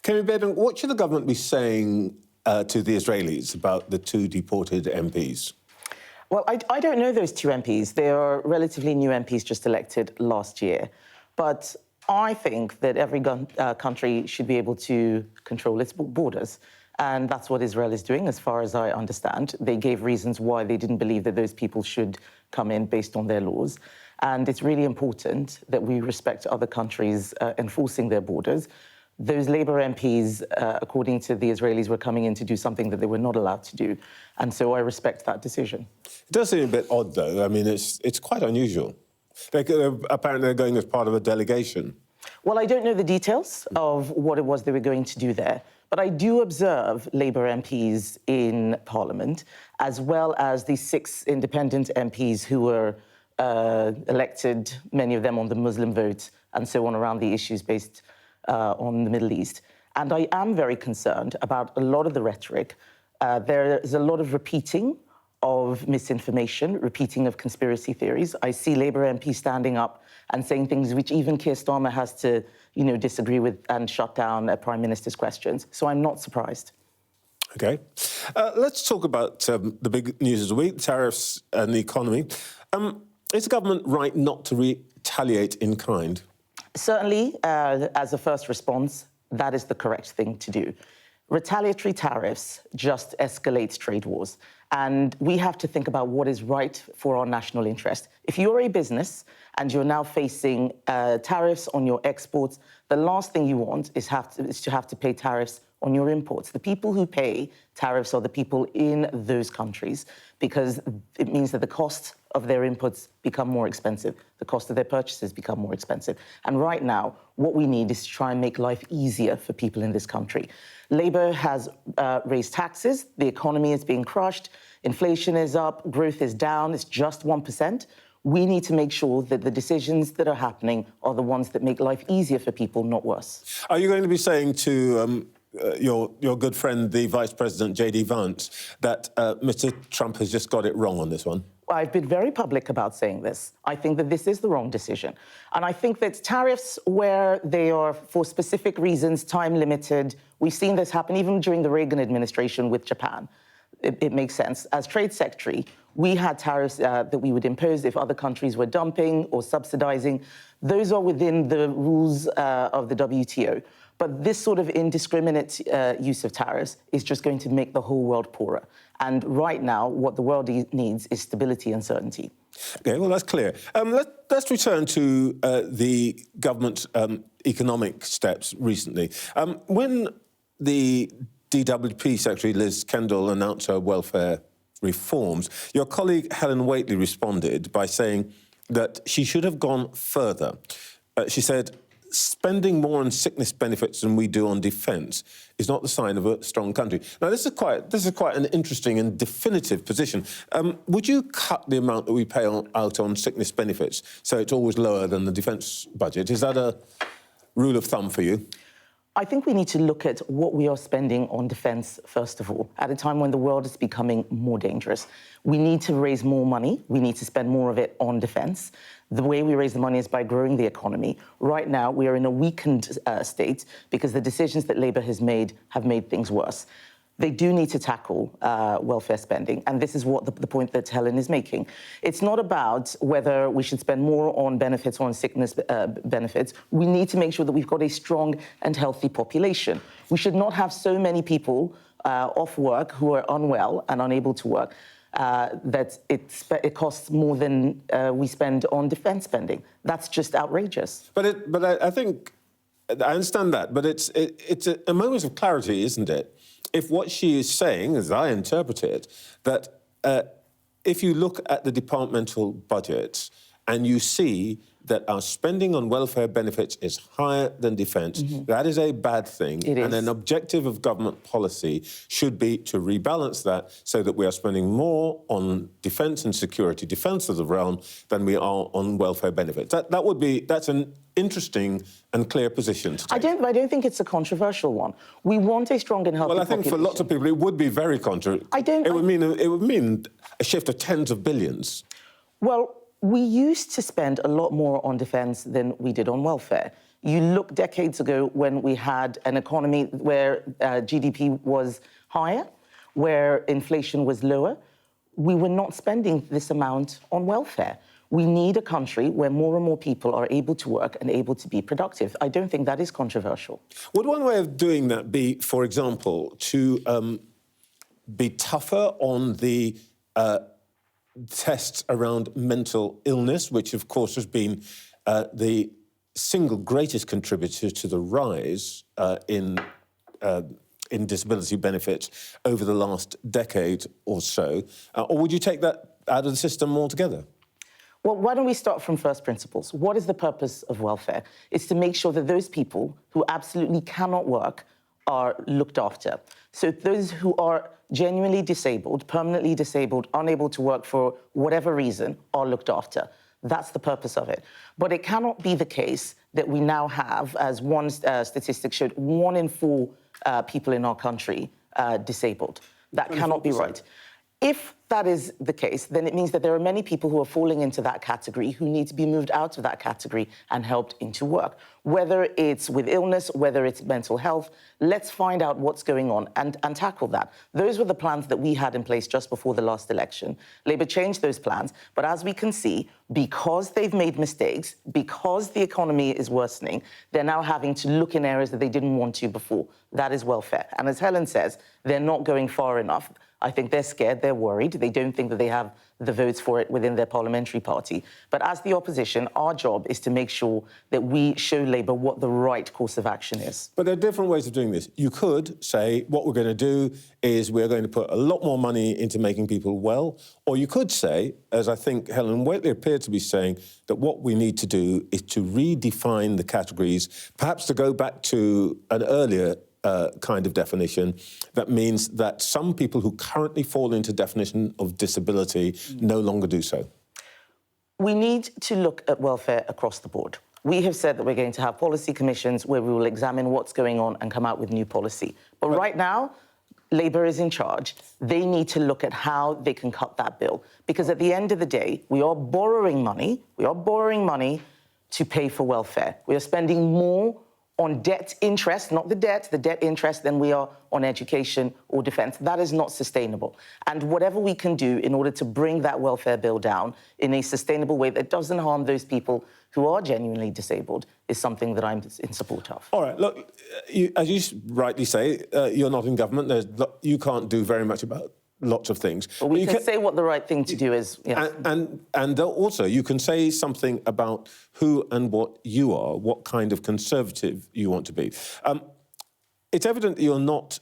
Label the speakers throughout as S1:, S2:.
S1: Kemi Badenoch, what should the government be saying to the Israelis about the two deported MPs?
S2: Well, I don't know those two MPs. They are relatively new MPs just elected last year. But I think that every country should be able to control its borders. And that's what Israel is doing, as far as I understand. They gave reasons why they didn't believe that those people should come in based on their laws. And it's really important that we respect other countries enforcing their borders. Those Labour MPs, according to the Israelis, were coming in to do something that they were not allowed to do. And so I respect that decision.
S1: It does seem a bit odd, though. I mean, it's quite unusual. Apparently they're going as part of a delegation.
S2: Well, I don't know the details of what it was they were going to do there, but I do observe Labour MPs in Parliament, as well as the 6 independent MPs who were elected, many of them on the Muslim vote, and so on, around the issues based on the Middle East. And I am very concerned about a lot of the rhetoric. There is a lot of repeating of misinformation, repeating of conspiracy theories. I see Labour MPs standing up and saying things which even Keir Starmer has to, disagree with and shut down Prime Minister's questions. So I'm not surprised.
S1: OK. Let's talk about the big news of the week, tariffs and the economy. Is the government right not to retaliate in kind?
S2: Certainly, as a first response, that is the correct thing to do. Retaliatory tariffs just escalate trade wars. And we have to think about what is right for our national interest. If you're a business and you're now facing tariffs on your exports, the last thing you want is to have to pay tariffs on your imports. The people who pay tariffs are the people in those countries, because it means that the cost of their inputs become more expensive, the cost of their purchases become more expensive. And right now, what we need is to try and make life easier for people in this country. Labour has raised taxes, the economy is being crushed, inflation is up, growth is down, it's just 1%. We need to make sure that the decisions that are happening are the ones that make life easier for people, not worse.
S1: Are you going to be saying to your good friend, the Vice President, J.D. Vance, that Mr. Trump has just got it wrong on this one?
S2: I've been very public about saying this. I think that this is the wrong decision. And I think that tariffs, where they are for specific reasons, time-limited, we've seen this happen even during the Reagan administration with Japan. It makes sense. As Trade Secretary, we had tariffs that we would impose if other countries were dumping or subsidizing. Those are within the rules of the WTO. But this sort of indiscriminate use of tariffs is just going to make the whole world poorer. And right now, what the world needs is stability and certainty.
S1: OK, well, that's clear. Let's return to the government's economic steps recently. When the DWP Secretary Liz Kendall announced her welfare reforms, your colleague Helen Whately responded by saying that she should have gone further. She said, spending more on sickness benefits than we do on defence is not the sign of a strong country. Now, this is quite an interesting and definitive position. Would you cut the amount that we pay out on sickness benefits so it's always lower than the defence budget? Is that a rule of thumb for you?
S2: I think we need to look at what we are spending on defence, first of all, at a time when the world is becoming more dangerous. We need to raise more money. We need to spend more of it on defence. The way we raise the money is by growing the economy. Right now, we are in a weakened state because the decisions that Labour has made have made things worse. They do need to tackle welfare spending, and this is what the point that Helen is making. It's not about whether we should spend more on benefits or on sickness benefits. We need to make sure that we've got a strong and healthy population. We should not have so many people off work who are unwell and unable to work that it costs more than we spend on defence spending. That's just outrageous.
S1: But I think I understand that, but it's a moment of clarity, isn't it? If what she is saying, as I interpret it, that if you look at the departmental budgets and you see that our spending on welfare benefits is higher than defence, that is a bad thing.
S2: It is.
S1: And an objective of government policy should be to rebalance that so that we are spending more on defence and security, defence of the realm, than we are on welfare benefits. That's an interesting and clear position to take.
S2: I don't think it's a controversial one. We want a strong and healthy
S1: Well, I think
S2: population.
S1: for lots of people it would be very controversial. It would mean a shift of tens of billions.
S2: Well, we used to spend a lot more on defence than we did on welfare. You look decades ago when we had an economy where GDP was higher, where inflation was lower, we were not spending this amount on welfare. We need a country where more and more people are able to work and able to be productive. I don't think that is controversial.
S1: Would one way of doing that be, for example, to be tougher on the tests around mental illness, which of course has been the single greatest contributor to the rise in disability benefits over the last decade or so? Or would you take that out of the system altogether?
S2: Well, why don't we start from first principles? What is the purpose of welfare? It's to make sure that those people who absolutely cannot work are looked after. So those who are genuinely disabled, permanently disabled, unable to work for whatever reason, are looked after. That's the purpose of it. But it cannot be the case that we now have, as one statistic showed, 1 in 4 people in our country disabled. That cannot be right. If that is the case, then it means that there are many people who are falling into that category who need to be moved out of that category and helped into work. Whether it's with illness, whether it's mental health, let's find out what's going on and tackle that. Those were the plans that we had in place just before the last election. Labour changed those plans, but as we can see, because they've made mistakes, because the economy is worsening, they're now having to look in areas that they didn't want to before. That is welfare. And as Helen says, they're not going far enough. I think they're scared, they're worried. They don't think that they have the votes for it within their parliamentary party. But as the opposition, our job is to make sure that we show Labour what the right course of action is.
S1: But there are different ways of doing this. You could say, what we're going to do is we're going to put a lot more money into making people well. Or you could say, as I think Helen Whately appeared to be saying, that what we need to do is to redefine the categories, perhaps to go back to an earlier kind of definition that means that some people who currently fall into definition of disability no longer do so.
S2: We need to look at welfare across the board. We have said that we're going to have policy commissions where we will examine what's going on and come out with new policy. But right now, Labour is in charge. They need to look at how they can cut that bill. Because at the end of the day, we are borrowing money. We are borrowing money to pay for welfare. We are spending more on debt interest, not the debt interest, than we are on education or defence. That is not sustainable. And whatever we can do in order to bring that welfare bill down in a sustainable way that doesn't harm those people who are genuinely disabled is something that I'm in support of.
S1: All right, look, as you rightly say, you're not in government. You can't do very much about lots of things.
S2: But we can say what the right thing to do is. Yes.
S1: And also, you can say something about who and what you are, what kind of conservative you want to be. It's evident that you're not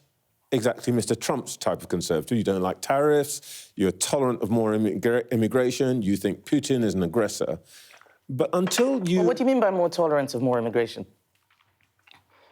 S1: exactly Mr. Trump's type of conservative. You don't like tariffs, you're tolerant of more immigration, you think Putin is an aggressor. But until you...
S2: Well, what do you mean by more tolerance of more immigration?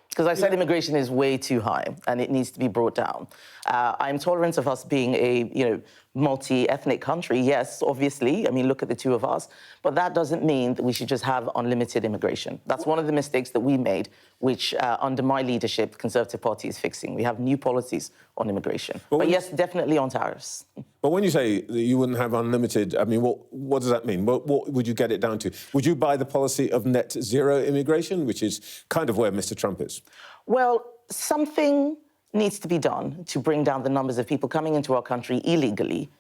S2: Because I said immigration is way too high and it needs to be brought down. I'm tolerant of us being a, multi-ethnic country, yes, obviously. I mean, look at the two of us. But that doesn't mean that we should just have unlimited immigration. That's one of the mistakes that we made, which under my leadership, the Conservative Party is fixing. We have new policies on immigration. But yes, definitely on tariffs. But
S1: when you say that you wouldn't have unlimited, I mean, what does that mean? What would you get it down to? Would you buy the policy of net zero immigration, which is kind of where Mr. Trump is? Well,
S2: something needs to be done to bring down the numbers of people coming into our country illegally,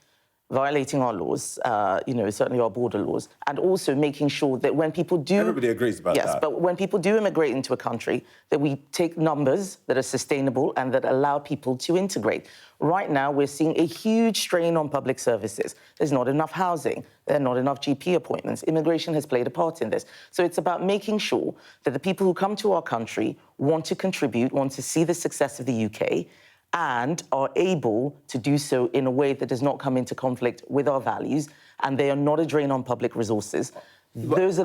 S2: violating our laws, certainly our border laws, and also making sure that when people do...
S1: Everybody agrees about that.
S2: Yes, but when people do immigrate into a country, that we take numbers that are sustainable and that allow people to integrate. Right now, we're seeing a huge strain on public services. There's not enough housing. There are not enough GP appointments. Immigration has played a part in this. So it's about making sure that the people who come to our country want to contribute, want to see the success of the UK, and are able to do so in a way that does not come into conflict with our values, and they are not a drain on public resources. Those are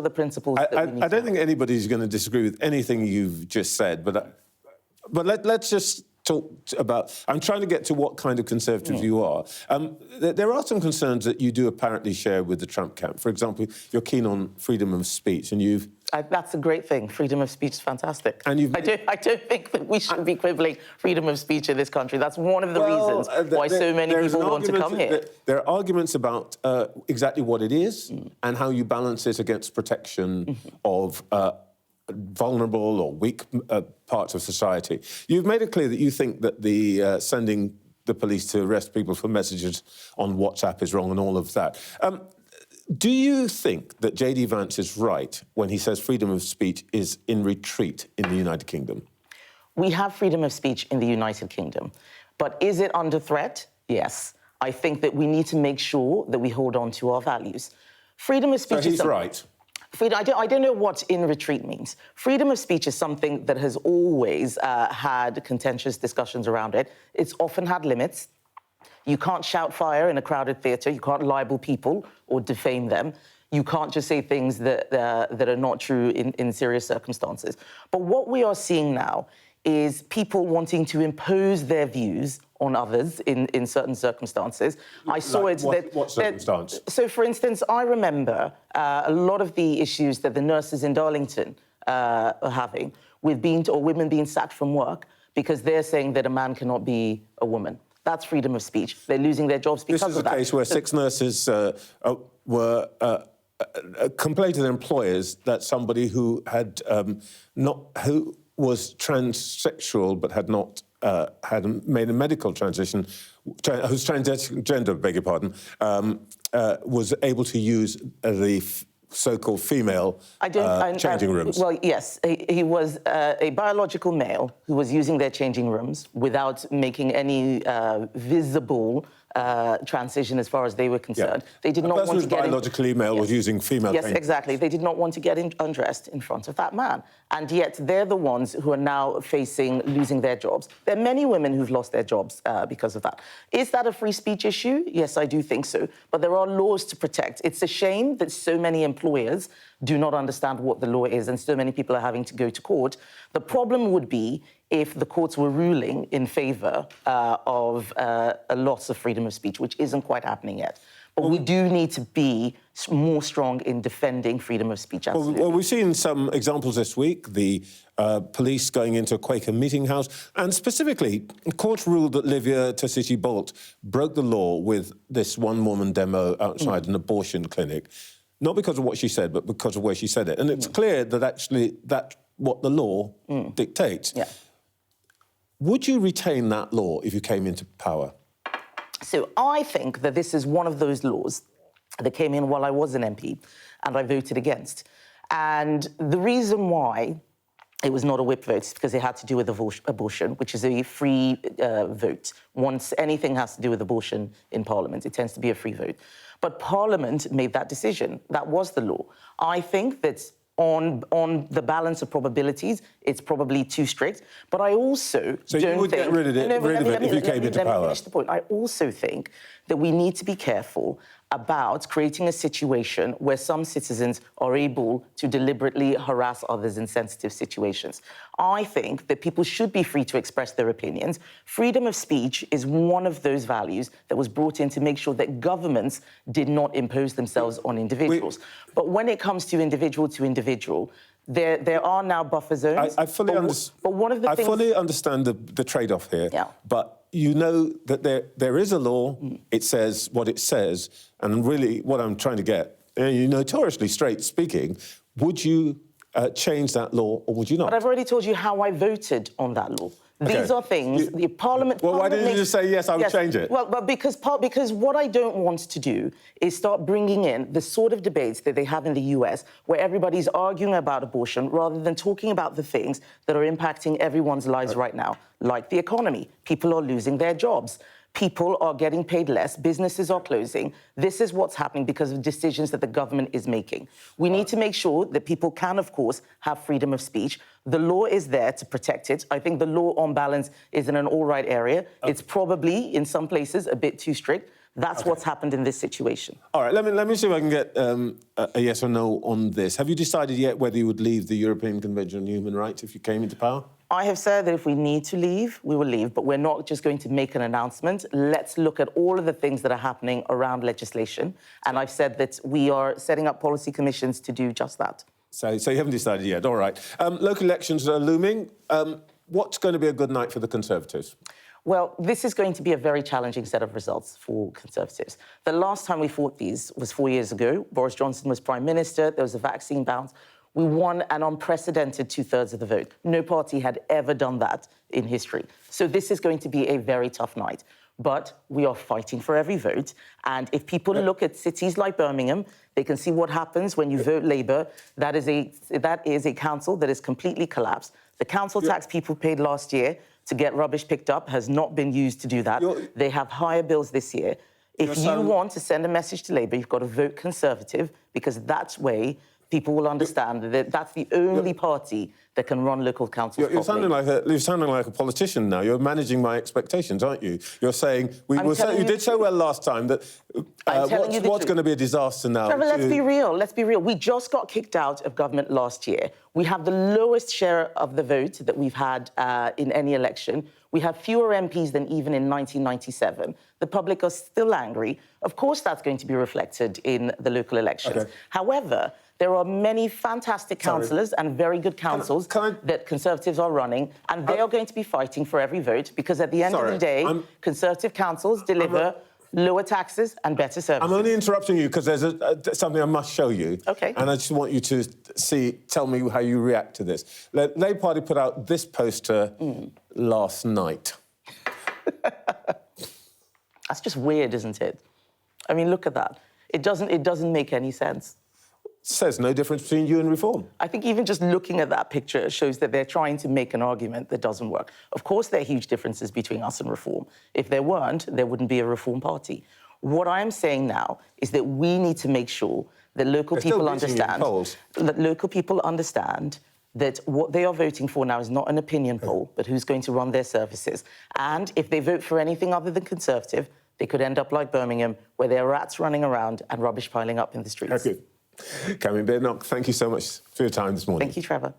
S2: the principles that we need
S1: I don't think anybody's going to disagree with anything you've just said, but let's just talk about... I'm trying to get to what kind of conservative you are. There are some concerns that you do apparently share with the Trump camp. For example, you're keen on freedom of speech, and you've...
S2: That's a great thing. Freedom of speech is fantastic. And I don't think that we should be quibbling freedom of speech in this country. That's one of the reasons why so many people want to come here.
S1: There are arguments about exactly what it is and how you balance it against protection of vulnerable or weak parts of society. You've made it clear that you think that the sending the police to arrest people for messages on WhatsApp is wrong and all of that. Do you think that J.D. Vance is right when he says freedom of speech is in retreat in the United Kingdom?
S2: We have freedom of speech in the United Kingdom. But is it under threat? Yes. I think that we need to make sure that we hold on to our values. Freedom of speech
S1: so he's right.
S2: I don't know what in retreat means. Freedom of speech is something that has always had contentious discussions around it. It's often had limits. You can't shout fire in a crowded theatre. You can't libel people or defame them. You can't just say things that are not true in serious circumstances. But what we are seeing now is people wanting to impose their views on others in certain circumstances. I saw
S1: What circumstance?
S2: So, for instance, I remember a lot of the issues that the nurses in Darlington are having with women being sacked from work because they're saying that a man cannot be a woman. That's freedom of speech. They're losing their jobs because of that.
S1: This is a case where 6 nurses were complained to their employers that somebody who had who was transsexual but had not had made a medical transition, who's transgender, beg your pardon, was able to use the so-called female changing rooms.
S2: Well, yes, he was a biological male who was using their changing rooms without making any visible transition as far as they were concerned.
S1: Yeah.
S2: They did not want to get
S1: biologically male was using female.
S2: Yes, exactly. They did not want to get undressed in front of that man, and yet they're the ones who are now facing losing their jobs. There are many women who've lost their jobs because of that. Is that a free speech issue? Yes, I do think so. But there are laws to protect. It's a shame that so many employers do not understand what the law is, and so many people are having to go to court. The problem would be if the courts were ruling in favour of a loss of freedom of speech, which isn't quite happening yet. But we do need to be more strong in defending freedom of speech.
S1: Well, we've seen some examples this week, the police going into a Quaker meeting house, and specifically, the court ruled that Livia Tositi-Bolt broke the law with this one-woman demo outside an abortion clinic, not because of what she said, but because of where she said it. And it's clear that actually that's what the law dictates.
S2: Yeah.
S1: Would you retain that law if you came into power?
S2: So I think that this is one of those laws that came in while I was an MP and I voted against. And the reason why it was not a whip vote is because it had to do with abortion, which is a free vote. Once anything has to do with abortion in Parliament, it tends to be a free vote. But Parliament made that decision. That was the law. I think that on the balance of probabilities, it's probably too strict. But I also
S1: So you would get rid of it if you came into power?
S2: Let me finish the point. I also think that we need to be careful about creating a situation where some citizens are able to deliberately harass others in sensitive situations. I think that people should be free to express their opinions. Freedom of speech is one of those values that was brought in to make sure that governments did not impose themselves on individuals. But when it comes to individual, there are now buffer zones.
S1: I fully understand the trade-off here.
S2: Yeah.
S1: But you know that there is a law, it says what it says, and really what I'm trying to get, you notoriously straight speaking, would you change that law or would you not?
S2: But I've already told you how I voted on that law. These are things the Parliament...
S1: Well, why didn't you just say, yes, I would change it?
S2: Well, but because what I don't want to do is start bringing in the sort of debates that they have in the US, where everybody's arguing about abortion rather than talking about the things that are impacting everyone's lives right now, like the economy. People are losing their jobs. People are getting paid less. Businesses are closing. This is what's happening because of decisions that the government is making. We need to make sure that people can, of course, have freedom of speech. The law is there to protect it. I think the law, on balance, is in an all-right area. It's probably, in some places, a bit too strict. That's what's happened in this situation.
S1: All right, let me see if I can get a yes or no on this. Have you decided yet whether you would leave the European Convention on Human Rights if you came into power?
S2: I have said that if we need to leave, we will leave, but we're not just going to make an announcement. Let's look at all of the things that are happening around legislation, and I've said that we are setting up policy commissions to do just that.
S1: So you haven't decided yet, all right. Local elections are looming. What's going to be a good night for the Conservatives?
S2: Well, this is going to be a very challenging set of results for Conservatives. The last time we fought these was 4 years ago. Boris Johnson was Prime Minister. There was a vaccine bounce. We won an unprecedented 2/3 of the vote. No party had ever done that in history. So this is going to be a very tough night. But we are fighting for every vote. And if people look at cities like Birmingham, they can see what happens when you vote Labour. That is a council that is completely collapsed. The council tax people paid last year to get rubbish picked up has not been used to do that. They have higher bills this year. If you want to send a message to Labour, you've got to vote Conservative, because that way people will understand that that's the only party that can run local councils properly.
S1: You're sounding like a politician now. You're managing my expectations, aren't you? You're saying, you did so well last time that what's going to be a disaster now?
S2: Trevor, let's be real. Let's be real. We just got kicked out of government last year. We have the lowest share of the vote that we've had in any election. We have fewer MPs than even in 1997. The public are still angry. Of course, that's going to be reflected in the local elections.
S1: Okay.
S2: However, there are many fantastic councillors and very good councils that Conservatives are running, and they are going to be fighting for every vote, because at the end of the day, Conservative councils deliver lower taxes and better services.
S1: I'm only interrupting you because there's something I must show you.
S2: OK.
S1: And I just want you to tell me how you react to this. The Labour Party put out this poster last night.
S2: That's just weird, isn't it? I mean, look at that. It doesn't make any sense.
S1: Says no difference between you and Reform.
S2: I think even just looking at that picture shows that they're trying to make an argument that doesn't work. Of course, there are huge differences between us and Reform. If there weren't, there wouldn't be a Reform party. What I'm saying now is that we need to make sure that local people understand that what they are voting for now is not an opinion poll, but who's going to run their services. And if they vote for anything other than Conservative, they could end up like Birmingham, where there are rats running around and rubbish piling up in the streets.
S1: Thank you. Kemi Badenoch, thank you so much for your time this morning.
S2: Thank you, Trevor.